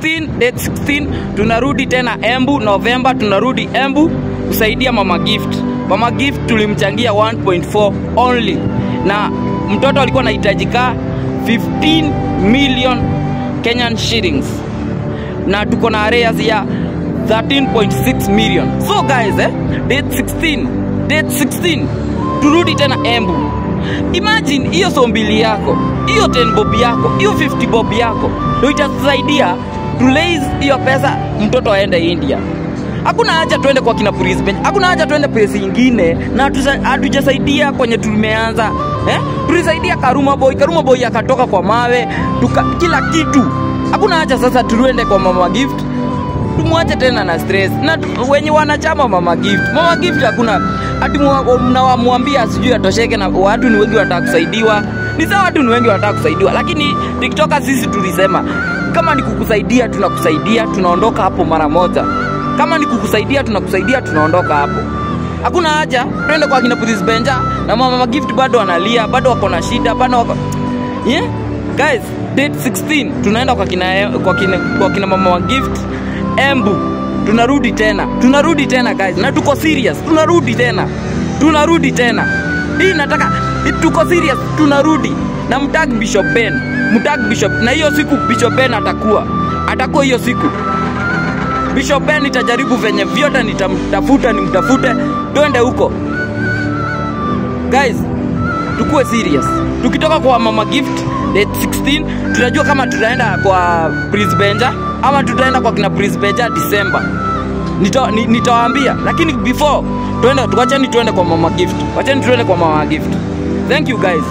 Date 16 tunarudi tena Embu. November tunarudi Embu kusaidia Mama Gift. Mama Gift tulimchangia 1.4 only, na mtoto alikuwa anahitajika 15 million Kenyan shillings, na tuko na arrears ya 13.6 million. So guys, date 16 turudi tena Embu. Imagine hiyo sombili yako, hiyo 10 bob yako, hiyo 50 bob yako ndio itasaidia to raise hiyo pesa mtoto aende India. Hakuna haja tuende kwa kina Brisbane, hakuna haja tuende place nyingine na hatujasaidia kwenye tumeanza. Tulisaidia Karuma Boy akatoka kwa mawe, kila kitu. Hakuna haja sasa tuende kwa Mama Gift. Tumwache tena na stress. Na wenye wanachama Mama Gift hakuna ati mnawamwambia sijui atosheke, na watu ni wengi wanataka kusaidiwa. Ni sawa, watu ni wengi wanataka kusaidiwa, lakini TikToker sisi tulisema kama ni kukusaidia tunakusaidia, tunaondoka hapo mara moja. Kama ni kukusaidia tunakusaidia, tunaondoka hapo. Hakuna haja twende kwa kina Brisbane na Mama Gift bado analia, bado wako na shida, bado wako guys, date 16 tunaenda kwa kina Mama Gift Embu. Tunarudi tena guys, na tuko serious. Tunarudi tena. Hii nataka tuko serious, tunarudi. Na mtag Bishop Ben, na hiyo siku Bishop Ben atakuwa hiyo siku. Bishop Ben nitajaribu venye vyote, nimtafute twende huko. Guys, tukue serious. Tukitoka kwa Mama Gift date 16 tutajua kama tutaenda kwa Brisbane ama tutaenda kwa kina Brisbane December. Nitawaambia, lakini before tuacheni tuende kwa Mama Gift. Thank you guys.